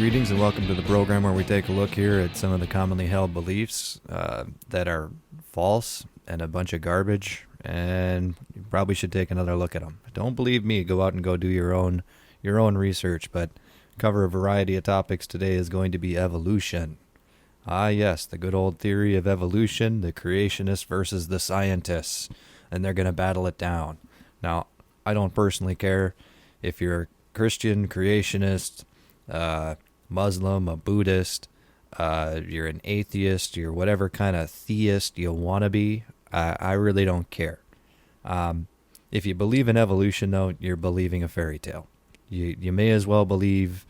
Greetings and welcome to the program where we take a look here at some of the commonly held beliefs that are false and a bunch of garbage, and you probably should take another look at them. Don't believe me, go out and go do your own research, but cover a variety of topics today is going to be evolution. Ah yes, the good old theory of evolution, the creationists versus the scientists, and they're going to battle it down. Now, I don't personally care if you're a Christian, creationist, Muslim, a Buddhist, you're an atheist, you're whatever kind of theist you want to be. I really don't care. If you believe in evolution, though, you're believing a fairy tale. You may as well believe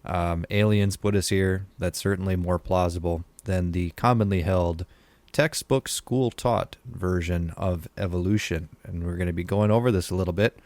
aliens put us here. That's certainly more plausible than the commonly held textbook school-taught version of evolution. And we're going to be going over this a little bit,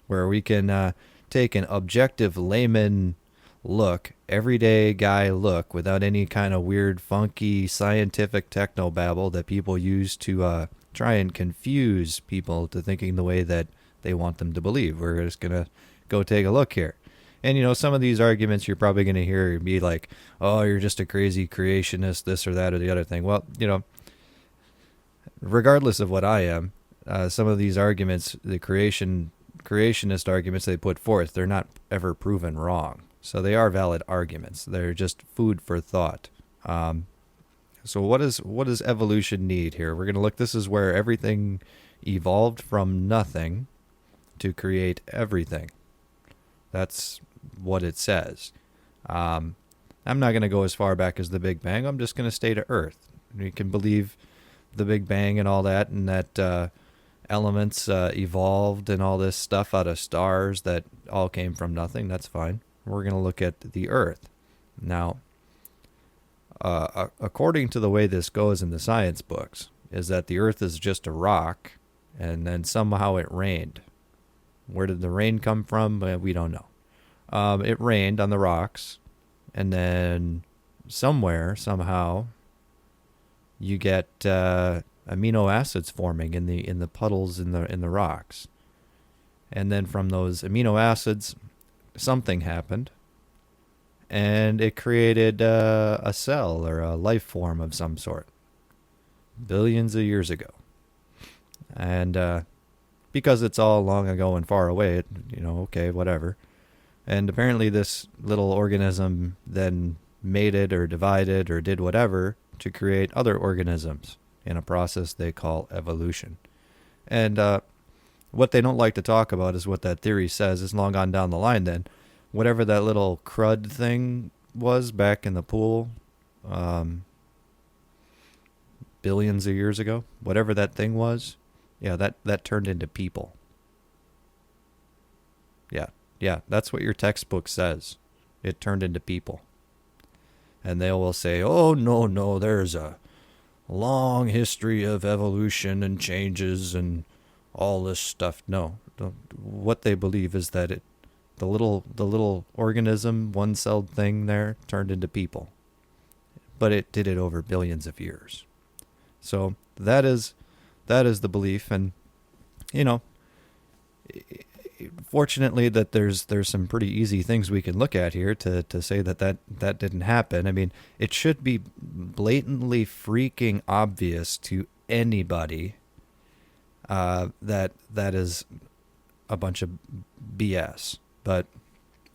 where we can take an objective layman look, everyday guy look, without any kind of weird, funky, scientific technobabble that people use to try and confuse people to thinking the way that they want them to believe. We're just going to go take a look here. And, you know, some of these arguments you're probably going to hear be like, oh, you're just a crazy creationist, this or that or the other thing. Well, you know, regardless of what I am, some of these arguments, the creationist arguments they put forth, they're not ever proven wrong. So they are valid arguments. They're just food for thought. So what does evolution need here? We're going to look, this is where everything evolved from nothing to create everything. That's what it says. I'm not going to go as far back as the Big Bang. I'm just going to stay to Earth. You can believe the Big Bang and all that, and that elements evolved and all this stuff out of stars that all came from nothing. That's fine. We're going to look at the Earth. Now, according to the way this goes in the science books, is that the Earth is just a rock, and then somehow it rained. Where did the rain come from? We don't know. It rained on the rocks, and then somewhere, somehow, you get amino acids forming in the puddles in the rocks, and then from those amino acids, something happened, and it created a cell or a life form of some sort billions of years ago. And because it's all long ago and far away, okay, whatever. And apparently this little organism then mated or divided or did whatever to create other organisms in a process they call evolution. And what they don't like to talk about is what that theory says is long on down the line then. Whatever that little crud thing was back in the pool billions of years ago, whatever that thing was, yeah, that turned into people. Yeah, that's what your textbook says. It turned into people. And they will say, oh, no, there's a long history of evolution and changes and all this stuff. No, what they believe is that the little organism, one-celled thing there, turned into people. But it did it over billions of years. So that is the belief, and fortunately that there's some pretty easy things we can look at here to say that didn't happen. I mean, it should be blatantly freaking obvious to anybody that is a bunch of BS. But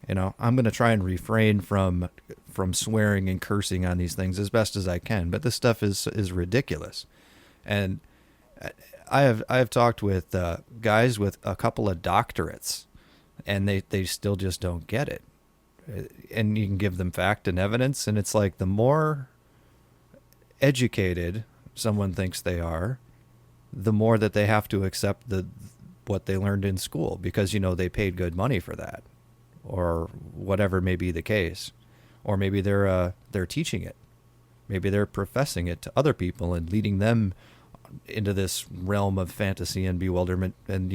I'm going to try and refrain from swearing and cursing on these things as best as I can. But this stuff is ridiculous, and I have talked with guys with a couple of doctorates, and they still just don't get it. And you can give them fact and evidence, and it's like the more educated someone thinks they are, the more that they have to accept what they learned in school, because they paid good money for that, or whatever may be the case, or maybe they're teaching it, maybe they're professing it to other people and leading them into this realm of fantasy and bewilderment. And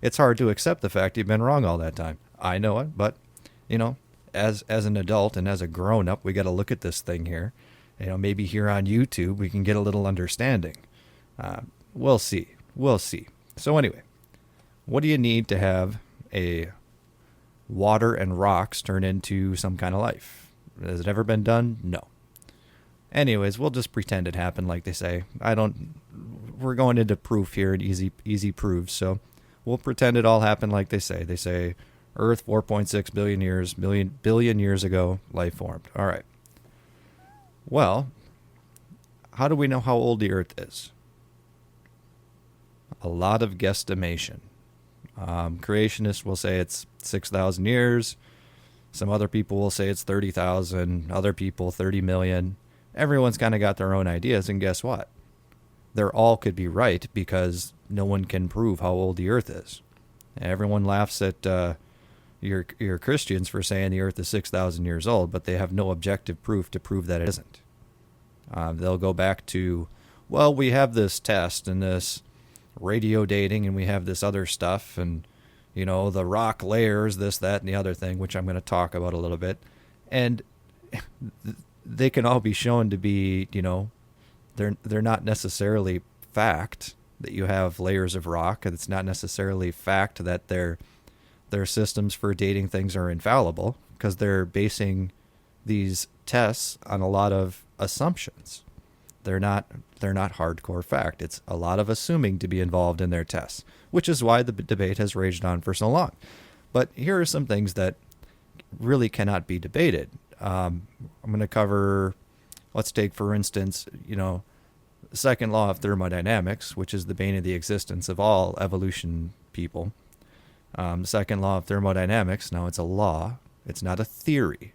it's hard to accept the fact you've been wrong all that time. I know it, but as an adult and as a grown up, we got to look at this thing here. Maybe here on YouTube we can get a little understanding. We'll see. So anyway, what do you need to have a water and rocks turn into some kind of life? Has it ever been done? No. Anyways, we'll just pretend it happened, like they say. We're going into proof here, and easy proofs. So we'll pretend it all happened like they say. They say Earth 4.6 billion years ago, life formed. All right. Well, how do we know how old the Earth is? A lot of guesstimation. Creationists will say it's 6,000 years. Some other people will say it's 30,000. Other people, 30 million. Everyone's kind of got their own ideas, and guess what? They're all could be right because no one can prove how old the Earth is. Everyone laughs at your Christians for saying the Earth is 6,000 years old, but they have no objective proof to prove that it isn't. They'll go back to, well, we have this test and this radio dating, and we have this other stuff, and the rock layers, this, that, and the other thing, which I'm going to talk about a little bit, and they can all be shown to be, they're not necessarily fact that you have layers of rock, and it's not necessarily fact that their systems for dating things are infallible, because they're basing these tests on a lot of assumptions. They're not hardcore fact. It's a lot of assuming to be involved in their tests, which is why the debate has raged on for so long. But here are some things that really cannot be debated. I'm going to cover, let's take, for instance, the second law of thermodynamics, which is the bane of the existence of all evolution people. The second law of thermodynamics, now it's a law. It's not a theory.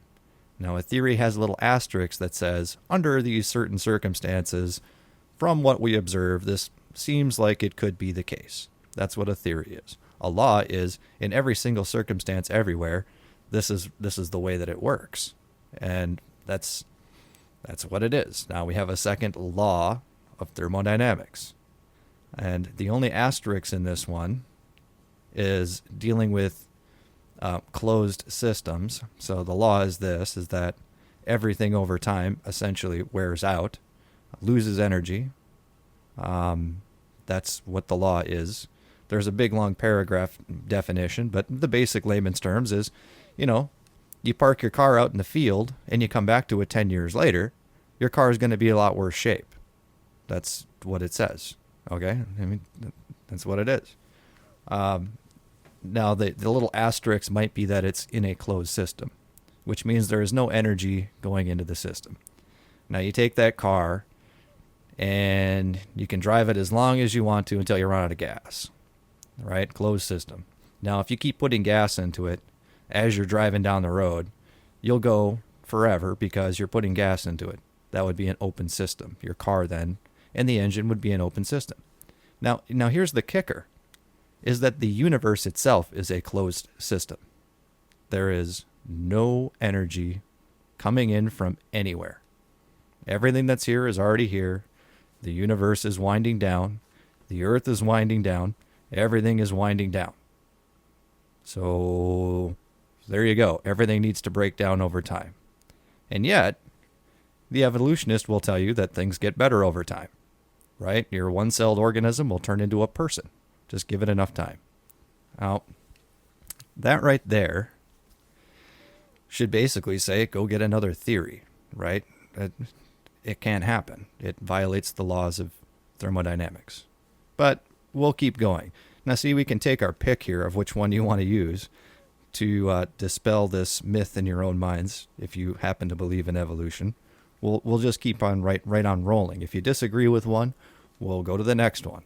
Now, a theory has a little asterisk that says, under these certain circumstances, from what we observe, this seems like it could be the case. That's what a theory is. A law is, in every single circumstance everywhere, this is the way that it works. And that's what it is. Now we have a second law of thermodynamics. And the only asterisk in this one is dealing with closed systems. So the law is that everything over time essentially wears out, loses energy. That's what the law is. There's a big long paragraph definition, but the basic layman's terms is, you park your car out in the field and you come back to it 10 years later, your car is going to be a lot worse shape. That's what it says. Okay? I mean, that's what it is. Now, the little asterisk might be that it's in a closed system, which means there is no energy going into the system. Now, you take that car and you can drive it as long as you want to until you run out of gas. Right? Closed system. Now, if you keep putting gas into it as you're driving down the road, you'll go forever because you're putting gas into it. That would be an open system. Your car then, and the engine would be an open system. Now here's the kicker, is that the universe itself is a closed system. There is no energy coming in from anywhere. Everything that's here is already here. The universe is winding down. The earth is winding down. Everything is winding down. So there you go. Everything needs to break down over time. And yet, the evolutionist will tell you that things get better over time. Right? Your one-celled organism will turn into a person. Just give it enough time. Now, that right there should basically say, go get another theory, right? It can't happen. It violates the laws of thermodynamics. But we'll keep going. Now, see, we can take our pick here of which one you want to use to dispel this myth in your own minds, if you happen to believe in evolution. We'll just keep on right on rolling. If you disagree with one, we'll go to the next one.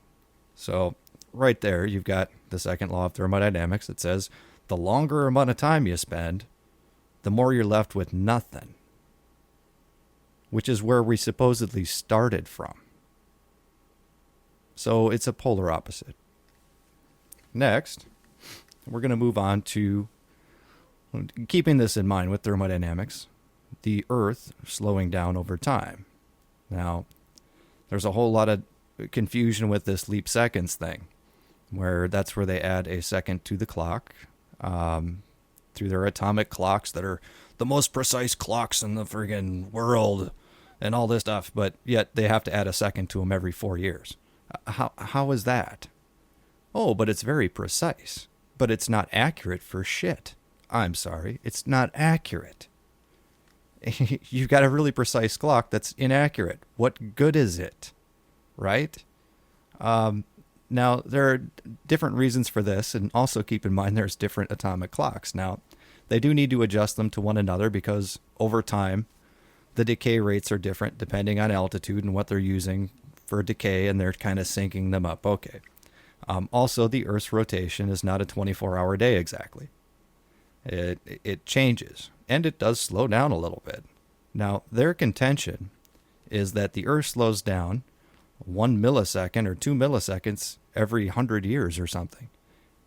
So right there, you've got the second law of thermodynamics. It says the longer amount of time you spend, the more you're left with nothing, which is where we supposedly started from. So it's a polar opposite. Next, we're going to move on to, keeping this in mind with thermodynamics, the Earth slowing down over time. Now, there's a whole lot of confusion with this leap seconds thing, where that's where they add a second to the clock through their atomic clocks that are the most precise clocks in the friggin' world and all this stuff, but yet they have to add a second to them every 4 years. How is that? Oh, but it's very precise. But it's not accurate for shit. I'm sorry, it's not accurate. You've got a really precise clock that's inaccurate. What good is it? Right? Now, there are different reasons for this, and also keep in mind there's different atomic clocks. Now, they do need to adjust them to one another because over time, the decay rates are different depending on altitude and what they're using for decay, and they're kind of syncing them up. Okay. Also, the Earth's rotation is not a 24-hour day exactly. It changes, and it does slow down a little bit. Now, their contention is that the Earth slows down 1 millisecond or 2 milliseconds every 100 years or something.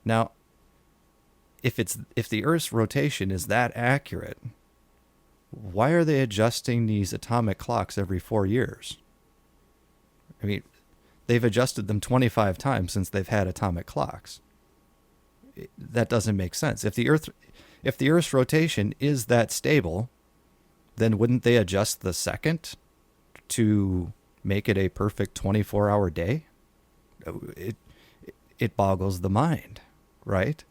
Now, if the Earth's rotation is that accurate, why are they adjusting these atomic clocks every 4 years? I mean, they've adjusted them 25 times since they've had atomic clocks. That doesn't make sense. If the Earth's rotation is that stable, then wouldn't they adjust the second to make it a perfect 24-hour day? It boggles the mind, right?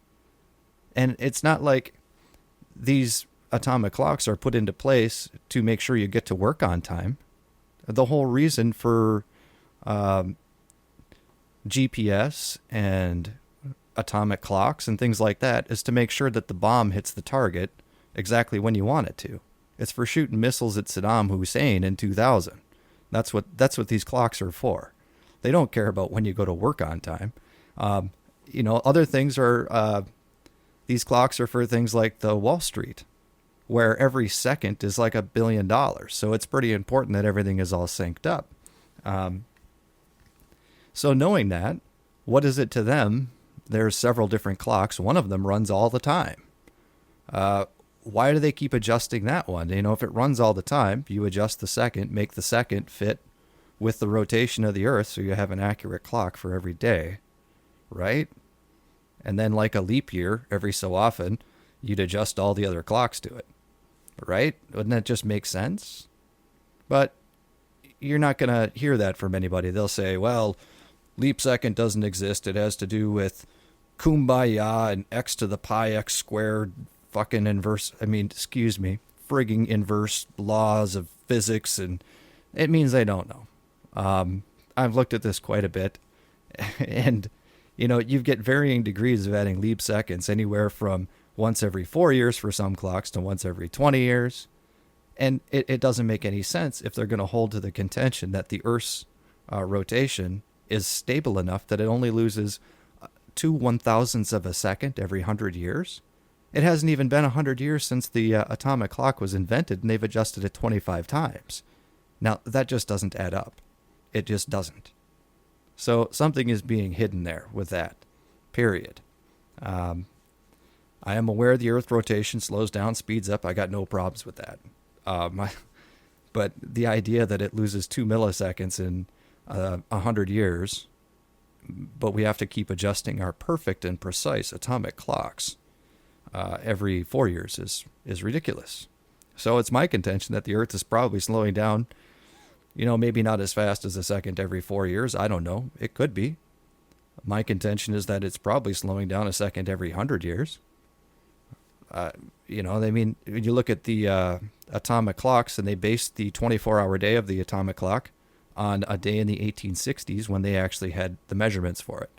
And it's not like these atomic clocks are put into place to make sure you get to work on time. The whole reason for GPS and atomic clocks and things like that is to make sure that the bomb hits the target exactly when you want it to. It's for shooting missiles at Saddam Hussein in 2000. That's what these clocks are for. They don't care about when you go to work on time. Other things are, these clocks are for things like the Wall Street, where every second is like $1 billion. So it's pretty important that everything is all synced up. So knowing that, what is it to them? There's several different clocks. One of them runs all the time. Why do they keep adjusting that one? If it runs all the time, you adjust the second, make the second fit with the rotation of the Earth so you have an accurate clock for every day, right? And then like a leap year, every so often, you'd adjust all the other clocks to it, right? Wouldn't that just make sense? But you're not going to hear that from anybody. They'll say, well, leap second doesn't exist. It has to do with kumbaya and x to the pi x squared fucking inverse, frigging inverse laws of physics, and it means they don't know. I've looked at this quite a bit, and, you get varying degrees of adding leap seconds, anywhere from once every 4 years for some clocks to once every 20 years, and it doesn't make any sense if they're going to hold to the contention that the Earth's rotation is stable enough that it only loses 2 1,000ths of a second every 100 years. It hasn't even been 100 years since the atomic clock was invented, and they've adjusted it 25 times. Now, that just doesn't add up. It just doesn't. So something is being hidden there with that, period. I am aware the Earth rotation slows down, speeds up. I got no problems with that. But the idea that it loses 2 milliseconds in 100 years, but we have to keep adjusting our perfect and precise atomic clocks every 4 years is ridiculous. So it's my contention that the Earth is probably slowing down, maybe not as fast as a second every 4 years. I don't know. It could be. My contention is that it's probably slowing down a second every 100 years. When you look at the atomic clocks, and they based the 24-hour day of the atomic clock on a day in the 1860s when they actually had the measurements for it.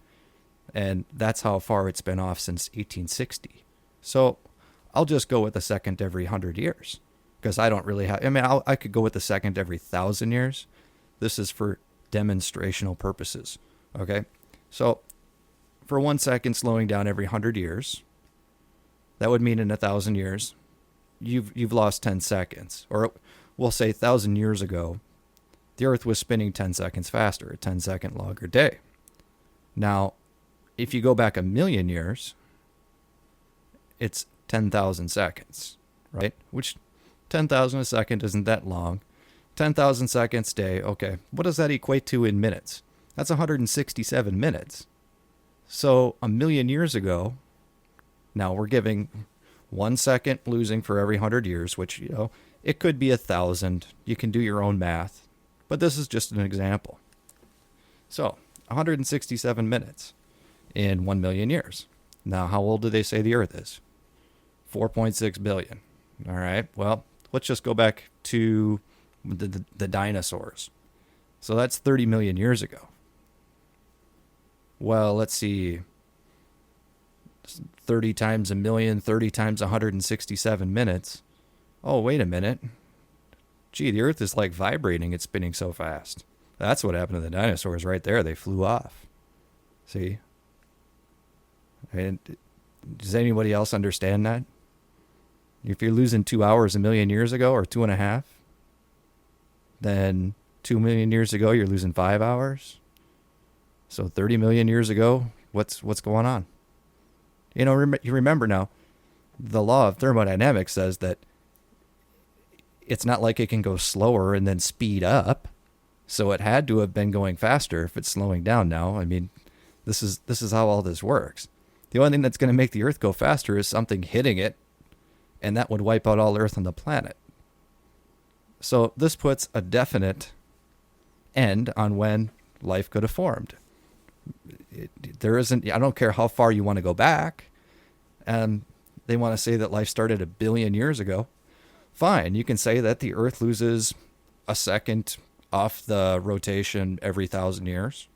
And that's how far it's been off since 1860. So I'll just go with a second every 100 years, because I don't really have, I could go with the second every 1,000 years. This is for demonstrational purposes. Okay. So for 1 second slowing down every 100 years, that would mean in 1,000 years, you've lost 10 seconds. Or we'll say 1,000 years ago, the Earth was spinning 10 seconds faster, a 10-second longer day. Now, if you go back 1,000,000 years, it's 10,000 seconds, right? Which 10,000 a second isn't that long. 10,000 seconds day, okay. What does that equate to in minutes? That's 167 minutes. So 1,000,000 years ago, now we're giving 1 second losing for every 100 years, which, it could be 1,000. You can do your own math, but this is just an example. So 167 minutes in 1,000,000 years. Now, how old do they say the Earth is? 4.6 billion. All right. Well, let's just go back to the dinosaurs. So that's 30 million years ago. Well, let's see. 30 times a million, 30 times 167 minutes. Oh, wait a minute. Gee, the Earth is like vibrating. It's spinning so fast. That's what happened to the dinosaurs right there. They flew off. See? And does anybody else understand that? If you're losing 2 hours a million years ago, or 2.5, then 2 million years ago, you're losing 5 hours. So 30 million years ago, what's going on? You know, you remember now, the law of thermodynamics says that it's not like it can go slower and then speed up. So it had to have been going faster if it's slowing down now. I mean, this is how all this works. The only thing that's going to make the Earth go faster is something hitting it, and that would wipe out all Earth on the planet. So this puts a definite end on when life could have formed. There isn't, I don't care how far you want to go back, and they want to say that life started 1 billion years ago. Fine, you can say that the Earth loses a second off the rotation every 1,000 years,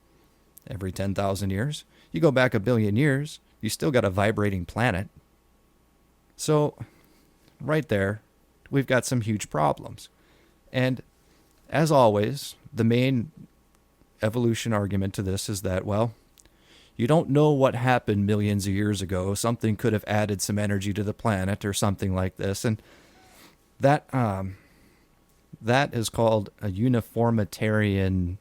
every 10,000 years. You go back 1 billion years, you still got a vibrating planet. So right there, we've got some huge problems. And as always, the main evolution argument to this is that, well, you don't know what happened millions of years ago. Something could have added some energy to the planet or something like this. And that is called a uniformitarian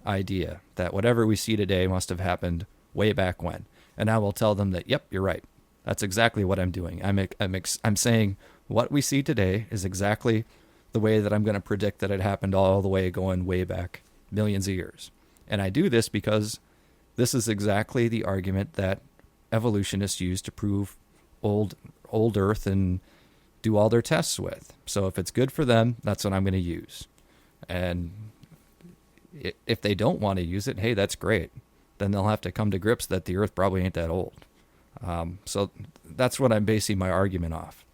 idea, that whatever we see today must have happened way back when. And I will tell them that, yep, you're right. That's exactly what I'm doing. I'm saying what we see today is exactly the way that I'm going to predict that it happened all the way going way back millions of years. And I do this because this is exactly the argument that evolutionists use to prove old Earth and do all their tests with. So if it's good for them, that's what I'm going to use. And if they don't want to use it, hey, that's great. Then they'll have to come to grips that the Earth probably ain't that old. So that's what I'm basing my argument off.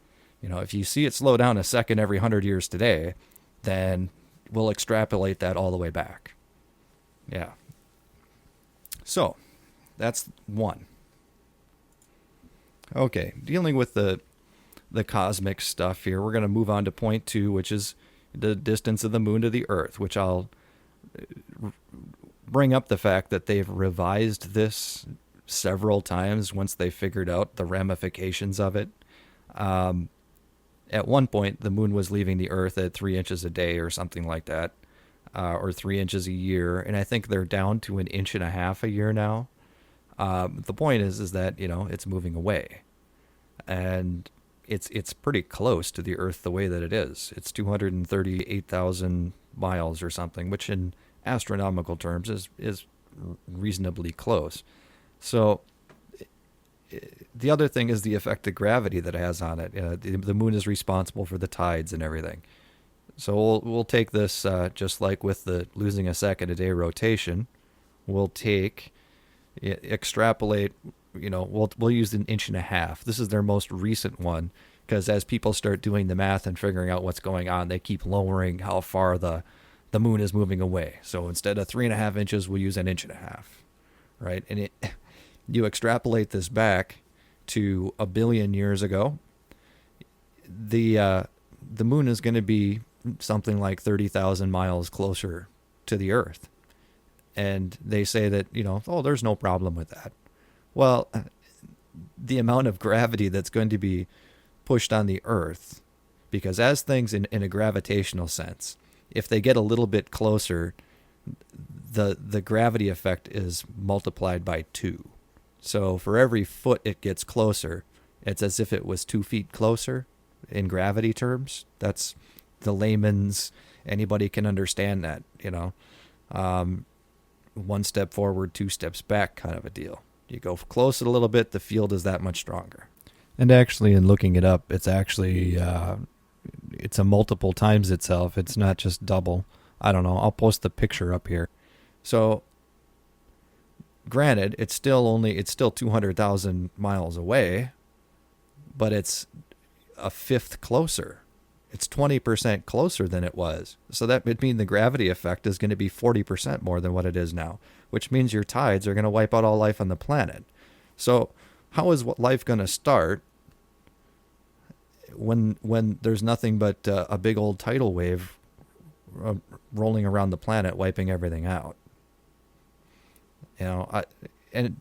You know, if you see it slow down a second every 100 years today, then we'll extrapolate that all the way back. Yeah. So that's one. Okay, dealing with the cosmic stuff here, we're going to move on to point 2, which is the distance of the moon to the Earth, which I'll bring up the fact that they've revised this several times once they figured out the ramifications of it. At one point, the moon was leaving the Earth at 3 inches a day or something like that, or 3 inches a year, and I think they're down to 1.5 inches a year now. The point is that, you know, it's moving away, and it's pretty close to the Earth the way that it is. It's 238,000 miles or something, which in astronomical terms is reasonably close. So the other thing is the effect of gravity that it has on it. The moon is responsible for the tides and everything. So we'll take this just like with the losing a second a day rotation. We'll extrapolate. You know, we'll use 1.5 inches. This is their most recent one, because as people start doing the math and figuring out what's going on, they keep lowering how far the moon is moving away. So instead of 3.5 inches, we'll use 1.5 inches, right? And you extrapolate this back to 1 billion years ago. The moon is going to be something like 30,000 miles closer to the Earth, and they say that, you know, oh, there's no problem with that. Well, the amount of gravity that's going to be pushed on the Earth, because as things in a gravitational sense, if they get a little bit closer, the gravity effect is multiplied by 2. So for every foot it gets closer, it's as if it was 2 feet closer in gravity terms. That's the layman's, anybody can understand that, you know. 1 step forward, 2 steps back kind of a deal. You go close it a little bit, the field is that much stronger. And actually, in looking it up, it's actually it's a multiple times itself. It's not just double. I don't know. I'll post the picture up here. So, granted, it's still 200,000 miles away, but it's a fifth closer. It's 20% closer than it was. So that would mean the gravity effect is going to be 40% more than what it is now, which means your tides are going to wipe out all life on the planet. So how is life going to start when there's nothing but a big old tidal wave rolling around the planet, wiping everything out? And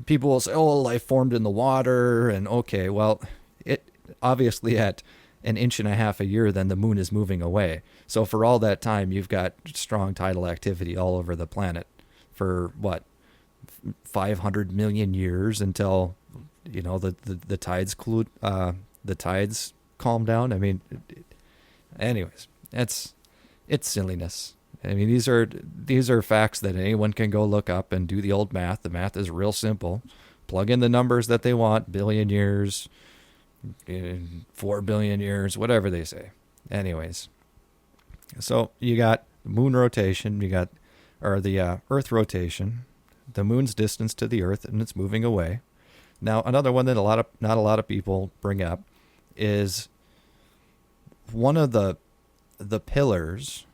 people will say, "Oh, life formed in the water," and okay, well, it obviously at an inch and a half a year, then the moon is moving away. So for all that time, you've got strong tidal activity all over the planet for what, 500 million years until the tides the tides calm down. I mean, anyways, it's silliness. I mean, these are facts that anyone can go look up and do the old math. The math is real simple. Plug in the numbers that they want, billion years, 4 billion years, whatever they say. Anyways, so you got moon rotation, or the Earth rotation, the moon's distance to the Earth, and it's moving away. Now, another one that not a lot of people bring up is one of the pillars.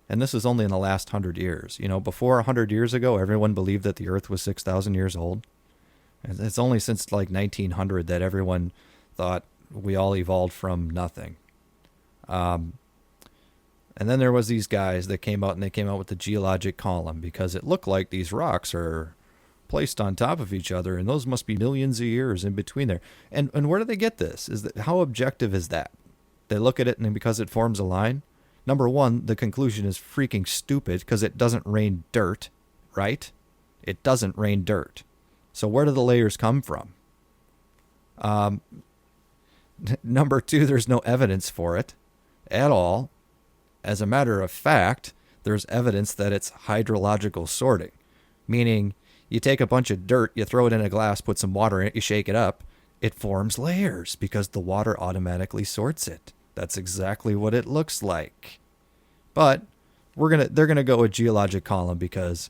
And this is only in the last 100 years. Before 100 years ago, everyone believed that the Earth was 6,000 years old. And it's only since like 1900 that everyone thought we all evolved from nothing. And then there was these guys that came out with the geologic column, because it looked like these rocks are placed on top of each other, and those must be millions of years in between there. And where do they get this? How objective is that? They look at it, and because it forms a line, number one, the conclusion is freaking stupid, because it doesn't rain dirt, right? It doesn't rain dirt. So where do the layers come from? Number two, there's no evidence for it at all. As a matter of fact, there's evidence that it's hydrological sorting, meaning you take a bunch of dirt, you throw it in a glass, put some water in it, you shake it up, it forms layers because the water automatically sorts it. That's exactly what it looks like. But they're gonna go with geologic column because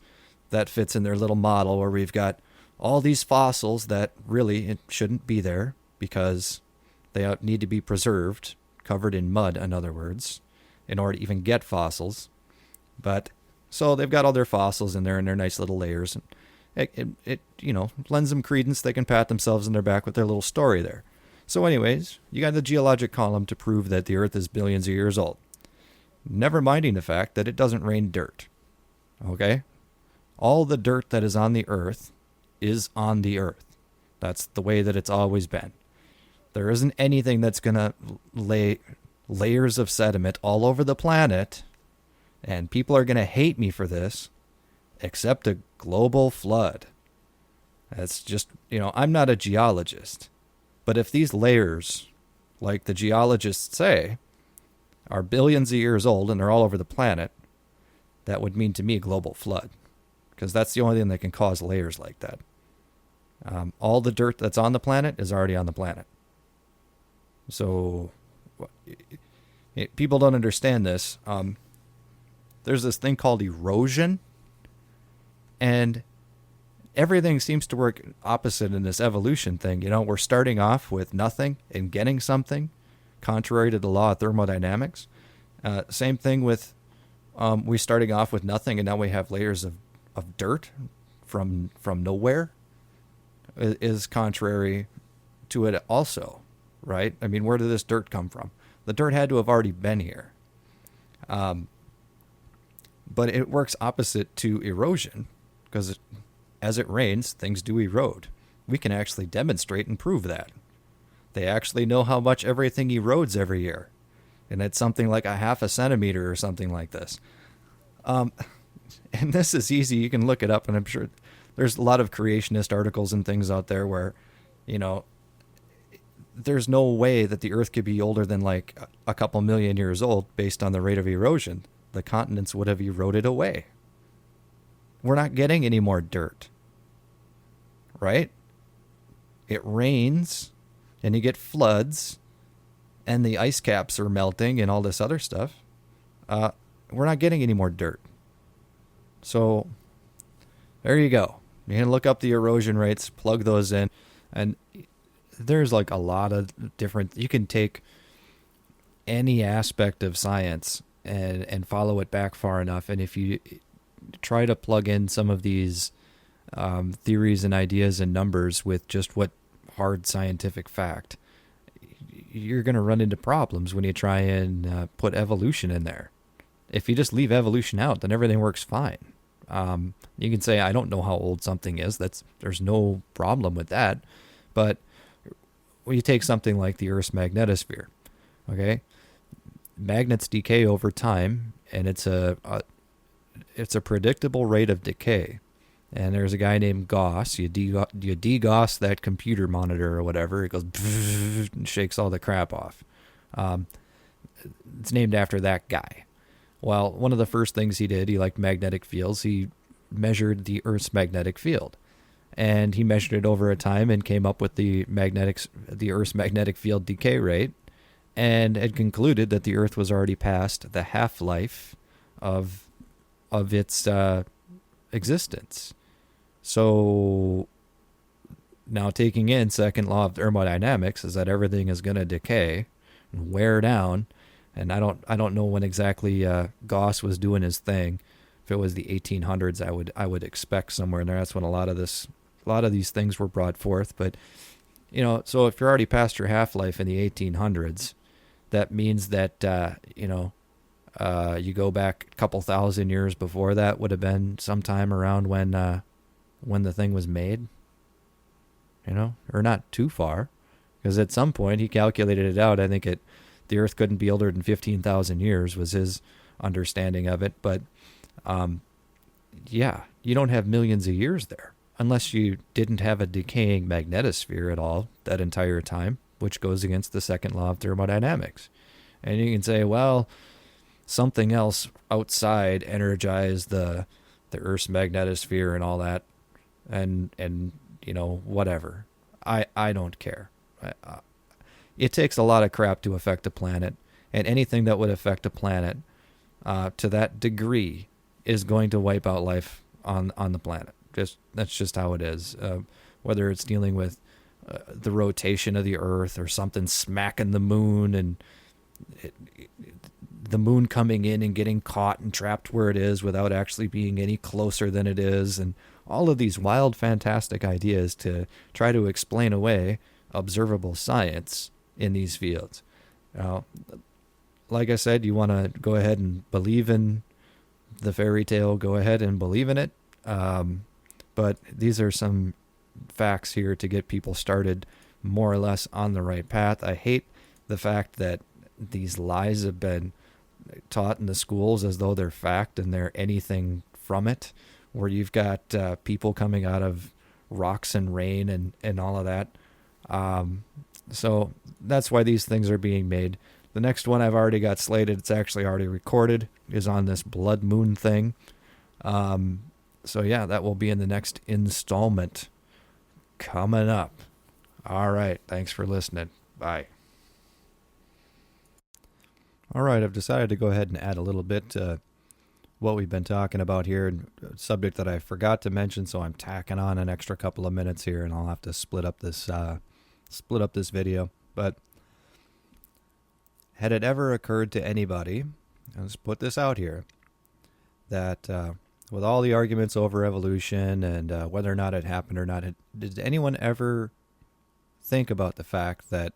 that fits in their little model where we've got all these fossils that really it shouldn't be there because they need to be preserved, covered in mud, in other words, in order to even get fossils. But so they've got all their fossils in there in their nice little layers, and it lends them credence. They can pat themselves on their back with their little story there. So anyways, you got the geologic column to prove that the Earth is billions of years old. Never minding the fact that it doesn't rain dirt. Okay? All the dirt that is on the Earth is on the Earth. That's the way that it's always been. There isn't anything that's going to lay layers of sediment all over the planet, and people are going to hate me for this, except a global flood. That's just, I'm not a geologist. But if these layers, like the geologists say, are billions of years old and they're all over the planet, that would mean to me a global flood. Because that's the only thing that can cause layers like that. All the dirt that's on the planet is already on the planet. So people don't understand this. There's this thing called erosion. And everything seems to work opposite in this evolution thing. We're starting off with nothing and getting something, contrary to the law of thermodynamics. Same thing with we starting off with nothing, and now we have layers of dirt from nowhere is contrary to it also, right? I mean, where did this dirt come from? The dirt had to have already been here. But it works opposite to erosion, because as it rains, things do erode. We can actually demonstrate and prove that. They actually know how much everything erodes every year. And it's something like a half a centimeter or something like this. And this is easy. You can look it up, and I'm sure there's a lot of creationist articles and things out there where, there's no way that the Earth could be older than like a couple million years old based on the rate of erosion. The continents would have eroded away. We're not getting any more dirt. Right? It rains, and you get floods, and the ice caps are melting and all this other stuff. We're not getting any more dirt. So there you go. You can look up the erosion rates, plug those in, and there's like a lot of different. You can take any aspect of science and follow it back far enough, and if you try to plug in some of these theories and ideas and numbers with just what hard scientific fact, you're going to run into problems when you try and put evolution in there. If you just leave evolution out, then everything works fine. You can say, I don't know how old something is. There's no problem with that. But when you take something like the Earth's magnetosphere, okay, magnets decay over time, and it's a predictable rate of decay. And there's a guy named Gauss. You degauss that computer monitor or whatever. It goes and shakes all the crap off. It's named after that guy. Well, one of the first things he did, he liked magnetic fields. He measured the Earth's magnetic field, and he measured it over a time and came up with the Earth's magnetic field decay rate, and had concluded that the Earth was already past the half-life of its existence. So now, taking in second law of thermodynamics is that everything is going to decay and wear down. And I don't know when exactly Gauss was doing his thing. If it was the 1800s, I would expect somewhere in there. That's when a lot of these things were brought forth. But so if you're already past your half-life in the 1800s, that means that you go back a couple thousand years before that would have been sometime around when the thing was made. Or not too far, because at some point he calculated it out. I think the Earth couldn't be older than 15,000 years was his understanding of it. But, you don't have millions of years there unless you didn't have a decaying magnetosphere at all that entire time, which goes against the second law of thermodynamics. And you can say, well, something else outside energized the Earth's magnetosphere and all that, and whatever. I don't care. It takes a lot of crap to affect a planet, and anything that would affect a planet to that degree is going to wipe out life on the planet. That's just how it is. Whether it's dealing with the rotation of the Earth or something smacking the moon, and the moon coming in and getting caught and trapped where it is without actually being any closer than it is, and all of these wild, fantastic ideas to try to explain away observable science in these fields. Now, like I said, you want to go ahead and believe in the fairy tale, go ahead and believe in it. But these are some facts here to get people started more or less on the right path. I hate the fact that these lies have been taught in the schools as though they're fact and they're anything from it, where you've got people coming out of rocks and rain and all of that. So that's why these things are being made. The next one I've already got slated, it's actually already recorded, is on this blood moon thing. So yeah, that will be in the next installment coming up. All right. Thanks for listening. Bye. All right. I've decided to go ahead and add a little bit to what we've been talking about here, and a subject that I forgot to mention. So I'm tacking on an extra couple of minutes here, and I'll have to split up this video. But had it ever occurred to anybody, let's put this out here, that with all the arguments over evolution and whether or not it happened or not, did anyone ever think about the fact that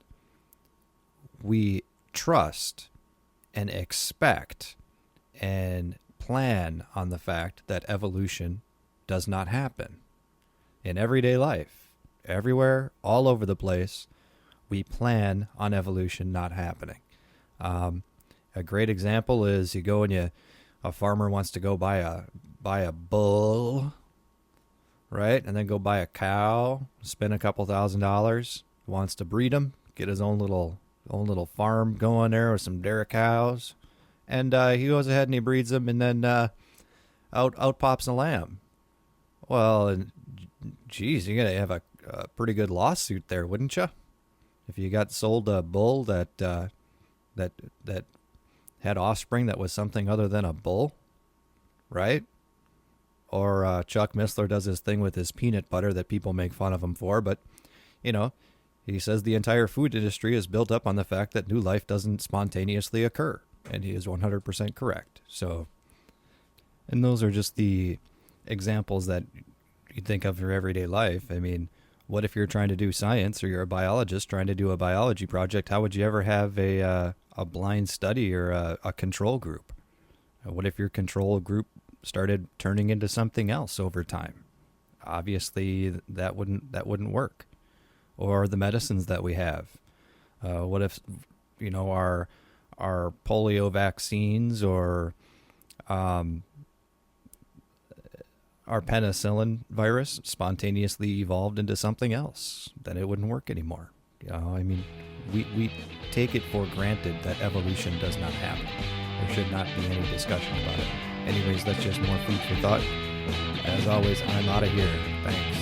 we trust and expect and plan on the fact that evolution does not happen in everyday life, everywhere, all over the place? We plan on evolution not happening. A great example is you go and a farmer wants to go buy a bull, right? And then go buy a cow, spend a couple $1,000s, wants to breed them, get his own little farm going there with some dairy cows. And he goes ahead and he breeds them, and then out pops a lamb. Well, and geez, you're going to have a pretty good lawsuit there, wouldn't you? If you got sold a bull that had offspring that was something other than a bull, right? Or Chuck Missler does his thing with his peanut butter that people make fun of him for, but He says the entire food industry is built up on the fact that new life doesn't spontaneously occur. And he is 100% correct. So, and those are just the examples that you think of for everyday life. I mean, what if you're trying to do science, or you're a biologist trying to do a biology project? How would you ever have a blind study or a control group? What if your control group started turning into something else over time? Obviously, that wouldn't work. Or the medicines that we have. What if, our polio vaccines, or our penicillin virus spontaneously evolved into something else? Then it wouldn't work anymore. I mean, we take it for granted that evolution does not happen. There should not be any discussion about it. Anyways, that's just more food for thought. As always, I'm out of here. Thanks.